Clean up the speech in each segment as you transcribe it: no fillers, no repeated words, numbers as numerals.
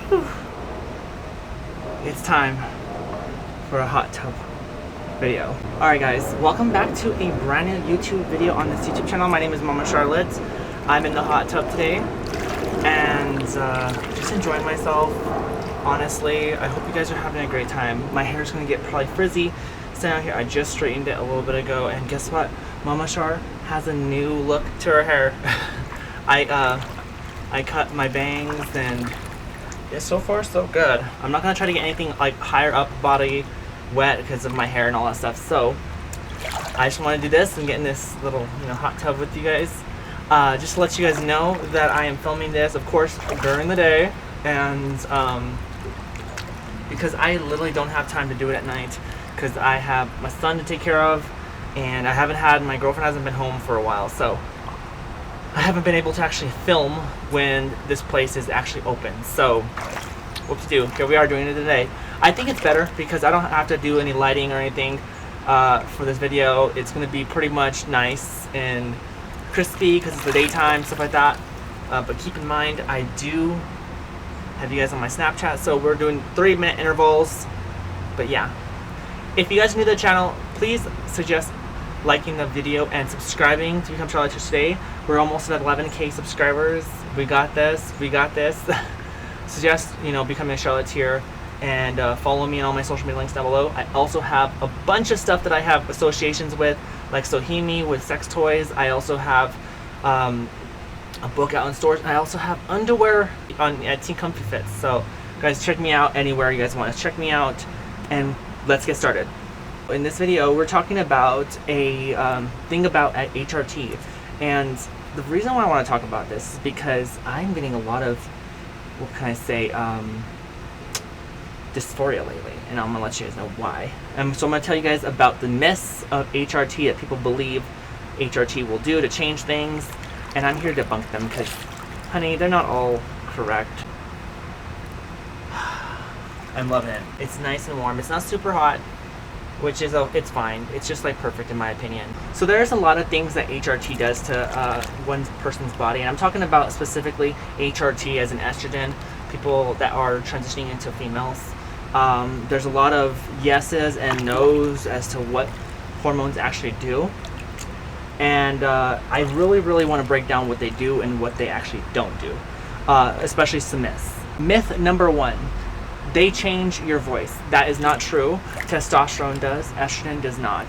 Whew. It's time for a hot tub video. Alright guys, welcome back to a brand new YouTube video on this YouTube channel. My name is Mama Charlotte. I'm in the hot tub today and just enjoying myself. Honestly, I hope you guys are having a great time. My hair's gonna get probably frizzy. Standing out here, I just straightened it a little bit ago, and guess what? Mama Char has a new look to her hair. I cut my bangs and yeah, so far so good. I'm not gonna try to get anything like higher up body wet because of my hair and all that stuff. So I just want to do this and get in this little hot tub with you guys. Just to let you guys know that I am filming this, of course, during the day, and because I literally don't have time to do it at night because I have my son to take care of, and my girlfriend hasn't been home for a while, so I haven't been able to actually film when this place is actually open. So what to do? Here we are doing it today. I think it's better because I don't have to do any lighting or anything for this video. It's going to be pretty much nice and crispy because it's the daytime, stuff like that. But keep in mind, I do have you guys on my Snapchat, so we're doing 3-minute intervals. But yeah, if you guys are new to the channel, please suggest liking the video and subscribing to become Charoletteers today. We're almost at 11K subscribers. We got this. We got this. Suggest becoming a Charoletteer and follow me on all my social media links down below. I also have a bunch of stuff that I have associations with, like Sohimi with sex toys. I also have a book out in stores. I also have underwear at Teen Comfy Fits. So guys, check me out anywhere you guys want to check me out, and let's get started. In this video, we're talking about a thing about at HRT, and the reason why I want to talk about this is because I'm getting a lot of, what can I say, dysphoria lately, and I'm gonna let you guys know why. So I'm gonna tell you guys about the myths of HRT that people believe HRT will do to change things, and I'm here to debunk them because, honey, they're not all correct. I'm loving it. It's nice and warm. It's not super hot, which is it's fine. It's just like perfect in my opinion. So there's a lot of things that HRT does to one person's body, and I'm talking about specifically HRT as an estrogen, people that are transitioning into females. There's a lot of yeses and nos as to what hormones actually do, and I really want to break down what they do and what they actually don't do, especially some myths. Myth number 1. They change your voice. That is not true. Testosterone does. Estrogen does not.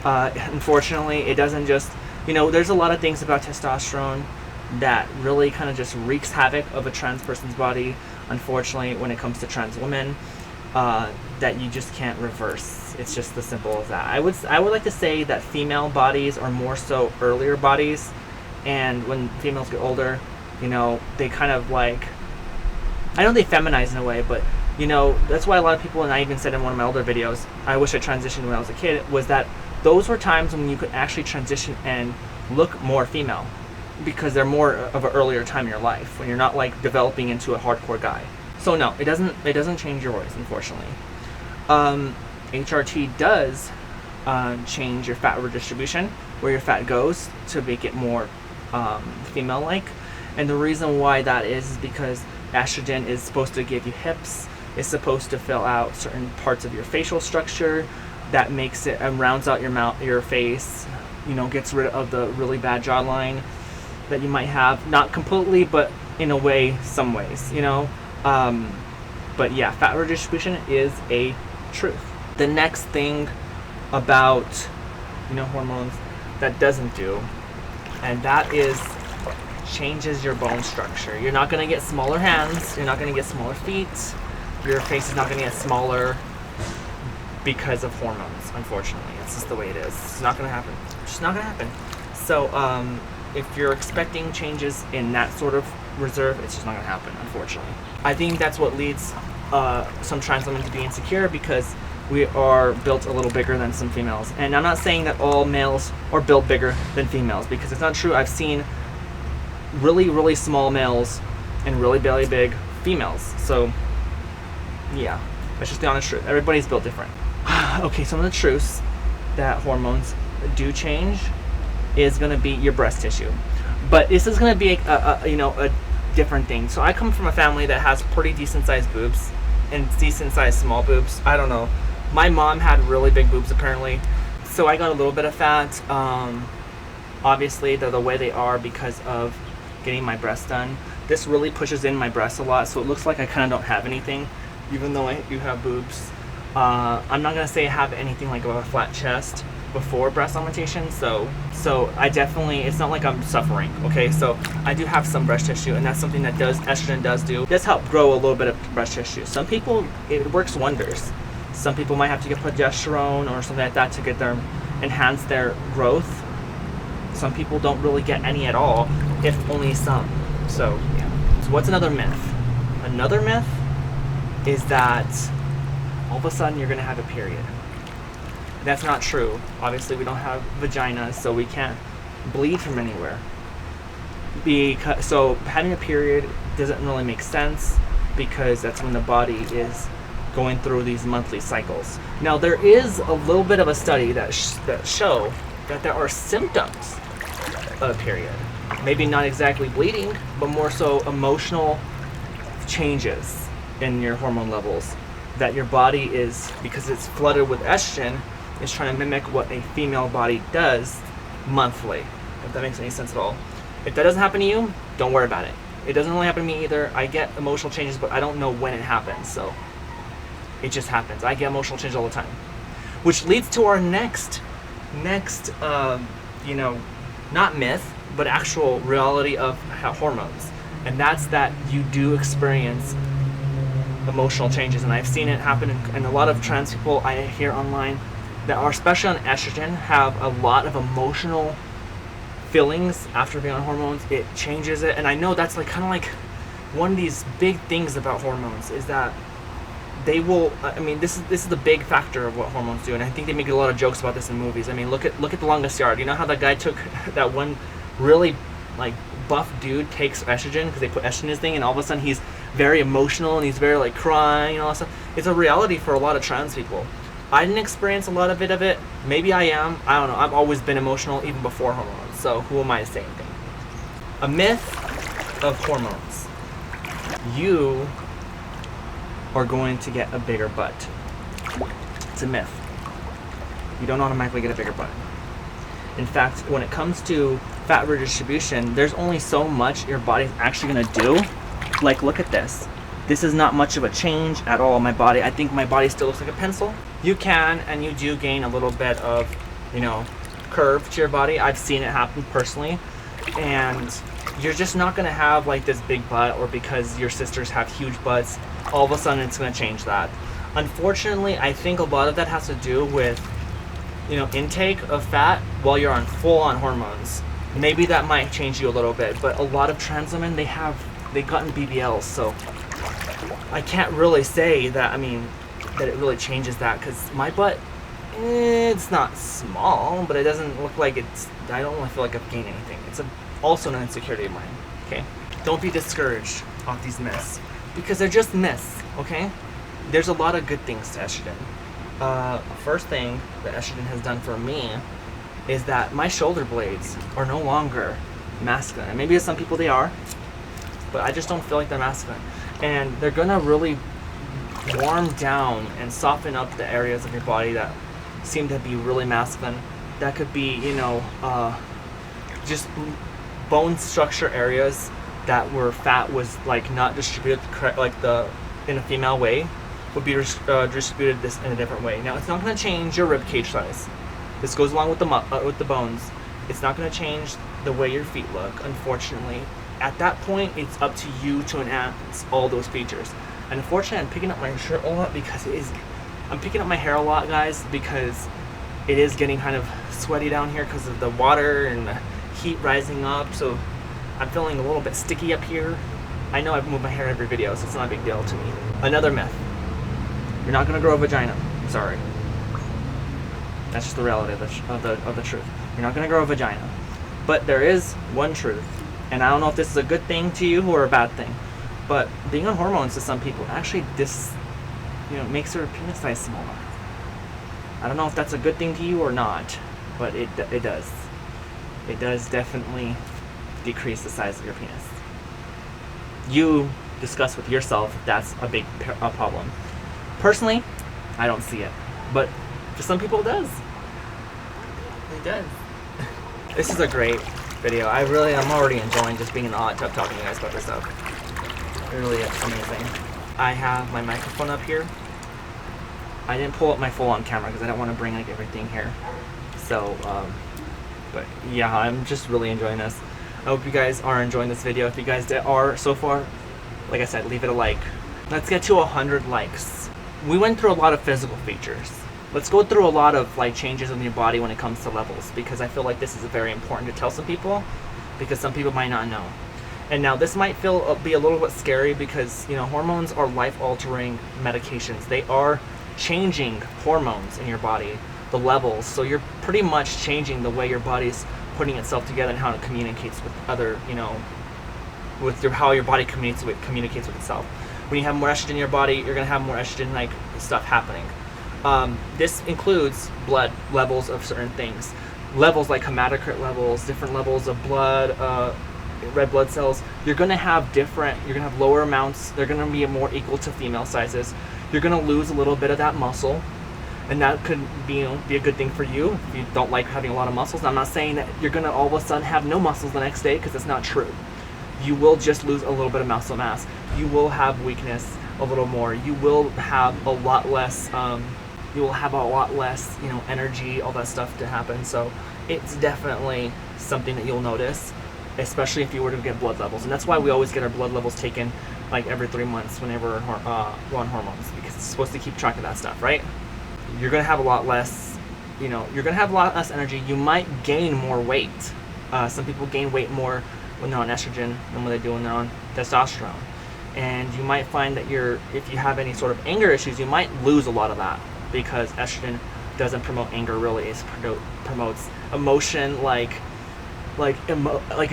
Unfortunately, it doesn't just, there's a lot of things about testosterone that really kind of just wreaks havoc of a trans person's body, unfortunately, when it comes to trans women, that you just can't reverse. It's just as simple as that. I would like to say that female bodies are more so earlier bodies, and when females get older, they kind of like, I know they feminize in a way, but that's why a lot of people, and I even said in one of my older videos, I wish I transitioned when I was a kid, was that those were times when you could actually transition and look more female, because they're more of an earlier time in your life when you're not like developing into a hardcore guy. So no, it doesn't change your voice, unfortunately. HRT does change your fat redistribution, where your fat goes, to make it more female-like. And the reason why that is because estrogen is supposed to give you hips. It's supposed to fill out certain parts of your facial structure. That makes it and rounds out your mouth, your face. Gets rid of the really bad jawline that you might have. Not completely, but in a way, some ways. But yeah, fat redistribution is a truth. The next thing about hormones that doesn't do, and that is changes your bone structure. You're not going to get smaller hands. You're not going to get smaller feet. Your face is not going to get smaller because of hormones, unfortunately. It's just the way it is. It's not going to happen. It's just not going to happen. So if you're expecting changes in that sort of reserve, it's just not going to happen, unfortunately. I think that's what leads some trans women to be insecure, because we are built a little bigger than some females. And I'm not saying that all males are built bigger than females, because it's not true. I've seen really small males and really belly big females. So yeah, that's just the honest truth. Everybody's built different. Okay, some of the truths that hormones do change is going to be your breast tissue. But this is going to be a different things. So I come from a family that has pretty decent sized boobs and decent sized small boobs. I don't know. My mom had really big boobs apparently. So I got a little bit of fat. Obviously they're the way they are because of getting my breasts done. This really pushes in my breasts a lot, so it looks like I kind of don't have anything, even though I do have boobs. I'm not gonna say I have anything like a flat chest before breast augmentation, so I definitely, it's not like I'm suffering, okay? So I do have some breast tissue, and that's something that estrogen does help grow a little bit of breast tissue. Some people, it works wonders. Some people might have to get progesterone or something like that to get enhance their growth. Some people don't really get any at all, if only some. So yeah. So what's another myth? Another myth is that all of a sudden you're gonna have a period. That's not true. Obviously we don't have vaginas, so we can't bleed from anywhere. So having a period doesn't really make sense, because that's when the body is going through these monthly cycles. Now there is a little bit of a study that show that there are symptoms of a period. Maybe not exactly bleeding, but more so emotional changes in your hormone levels, that your body is, because it's flooded with estrogen, is trying to mimic what a female body does monthly, if that makes any sense at all. If that doesn't happen to you, don't worry about it. It doesn't really happen to me either. I get emotional changes, but I don't know when it happens, so it just happens. I get emotional changes all the time. Which leads to our next not myth, but actual reality of hormones. And that's that you do experience emotional changes. And I've seen it happen in a lot of trans people I hear online that are, especially on estrogen, have a lot of emotional feelings after being on hormones. It changes it. And I know that's like kind of like one of these big things about hormones, is that they will, I mean, this is the big factor of what hormones do, and I think they make a lot of jokes about this in movies. I mean, look at The Longest Yard. You know how that guy took that one really like buff dude takes estrogen because they put estrogen in his thing, and all of a sudden he's very emotional and he's very like crying and all that stuff. It's a reality for a lot of trans people. I didn't experience a lot of it. Maybe I am. I don't know. I've always been emotional even before hormones. So who am I to say anything? A myth of hormones. You are going to get a bigger butt. It's a myth. You don't automatically get a bigger butt. In fact, when it comes to fat redistribution, there's only so much your body's actually gonna do. Like, look at this. This is not much of a change at all in my body. I think my body still looks like a pencil. You can, and you do gain a little bit of, curve to your body. I've seen it happen personally. And you're just not gonna have like this big butt, or because your sisters have huge butts, all of a sudden it's gonna change that. Unfortunately, I think a lot of that has to do with, intake of fat while you're on full-on hormones. Maybe that might change you a little bit, but a lot of trans women, they've gotten BBLs, so I can't really say that, that it really changes that, because my butt, it's not small, but it doesn't look like I don't really feel like I've gained anything. It's also an insecurity of mine, okay? Don't be discouraged off these myths, because they're just myths, okay? There's a lot of good things to estrogen. First thing that estrogen has done for me is that my shoulder blades are no longer masculine. And maybe to some people they are, but I just don't feel like they're masculine. And they're gonna really warm down and soften up the areas of your body that seem to be really masculine. That could be, just bone structure areas that where fat was like not distributed correct, like in a female way, would be distributed this in a different way. Now, it's not going to change your rib cage size. This goes along with the bones. It's not going to change the way your feet look, unfortunately. At that point, it's up to you to enhance all those features. And unfortunately, I'm picking up my shirt a lot because I'm picking up my hair a lot, guys, because it is getting kind of sweaty down here because of the water and the heat rising up. So I'm feeling a little bit sticky up here. I know I've moved my hair every video, so it's not a big deal to me. Another myth. You're not going to grow a vagina. Sorry. That's just the reality of the truth. You're not going to grow a vagina. But there is one truth, and I don't know if this is a good thing to you or a bad thing, but being on hormones to some people actually makes their penis size smaller. I don't know if that's a good thing to you or not, but it does. It does definitely decrease the size of your penis. You discuss with yourself if that's a big problem. Personally, I don't see it, but for some people it does. It does. This is a great video. I'm already enjoying just being in the hot tub talking to you guys about this stuff. It really is amazing. I have my microphone up here. I didn't pull up my full-on camera because I don't want to bring like everything here. So, but yeah, I'm just really enjoying this. I hope you guys are enjoying this video. If you guys are so far, like I said, leave it a like. Let's get to 100 likes. We went through a lot of physical features. Let's go through a lot of like changes in your body when it comes to levels, because I feel like this is very important to tell some people, because some people might not know. And now this might be a little bit scary because, you know, hormones are life-altering medications. They are changing hormones in your body, the levels. So you're pretty much changing the way your body's putting itself together and how it communicates with other, you know, how your body communicates with itself. When you have more estrogen in your body, you're gonna have more estrogen-like stuff happening. This includes blood levels of certain things, levels like hematocrit levels, different levels of blood, red blood cells. You're gonna have lower amounts. They're gonna be more equal to female sizes. You're gonna lose a little bit of that muscle, and that could be a good thing for you if you don't like having a lot of muscles. Now, I'm not saying that you're gonna all of a sudden have no muscles the next day, because that's not true. You will just lose a little bit of muscle mass. You will have weakness a little more. You will have a lot less. You know, energy, all that stuff to happen. So it's definitely something that you'll notice, especially if you were to get blood levels. And that's why we always get our blood levels taken like every 3 months whenever we're on hormones, because it's supposed to keep track of that stuff, right? You're gonna have a lot less, you know, you're gonna have a lot less energy. You might gain more weight. Some people gain weight more when they're on estrogen than what they do when they're on testosterone. And you might find that if you have any sort of anger issues, you might lose a lot of that, because estrogen doesn't promote anger really. It promotes emotion, like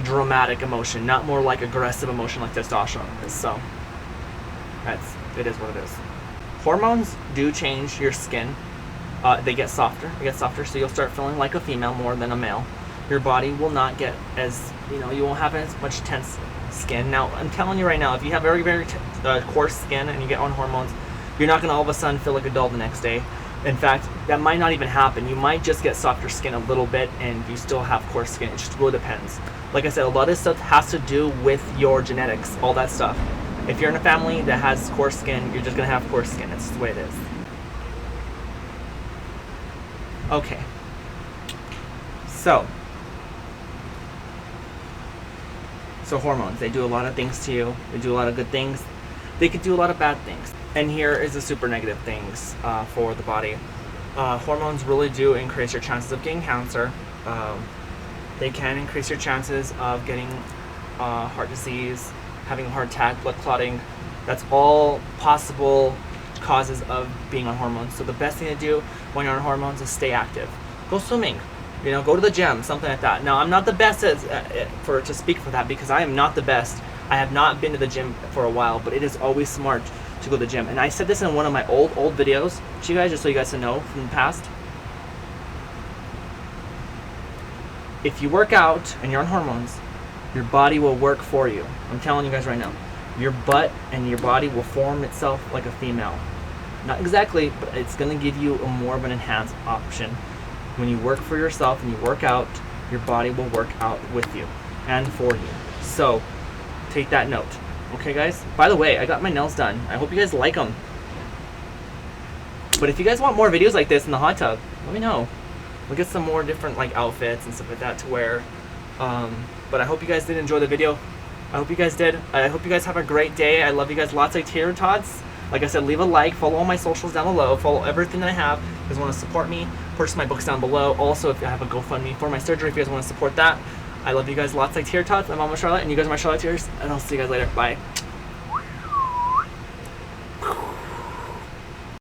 dramatic emotion, not more like aggressive emotion like testosterone is. So it is what it is. Hormones do change your skin. They get softer. So you'll start feeling like a female more than a male. Your body will not get as, you know, you won't have as much tense skin. Now, I'm telling you right now, if you have very, very coarse skin and you get on hormones, you're not going to all of a sudden feel like a doll the next day. In fact, that might not even happen. You might just get softer skin a little bit and you still have coarse skin. It just really depends. Like I said, a lot of this stuff has to do with your genetics, all that stuff. If you're in a family that has coarse skin, you're just going to have coarse skin. That's the way it is. Okay. So hormones, they do a lot of things to you. They do a lot of good things. They could do a lot of bad things. And here is the super negative things for the body. Hormones really do increase your chances of getting cancer. They can increase your chances of getting heart disease, having a heart attack, blood clotting. That's all possible causes of being on hormones. So the best thing to do when you're on hormones is stay active. Go swimming. You know, go to the gym, something like that. Now, I'm not the best to speak for that, because I am not the best. I have not been to the gym for a while, but it is always smart to go to the gym. And I said this in one of my old videos to you guys, just so you guys to know from the past. If you work out and you're on hormones, your body will work for you. I'm telling you guys right now. Your butt and your body will form itself like a female. Not exactly, but it's going to give you a more of an enhanced option. When you work for yourself and you work out, your body will work out with you and for you. So take that note. Okay, guys? By the way, I got my nails done. I hope you guys like them. But if you guys want more videos like this in the hot tub, let me know. We'll get some more different like outfits and stuff like that to wear. But I hope you guys did enjoy the video. I hope you guys did. I hope you guys have a great day. I love you guys lots. Like tater tots. Like I said, leave a like, follow all my socials down below, follow everything that I have. If you guys want to support me, purchase my books down below. Also, if I have a GoFundMe for my surgery, if you guys want to support that. I love you guys lots. Like tater tots. I'm Mama Charlotte, and you guys are my Charoletteers, and I'll see you guys later. Bye.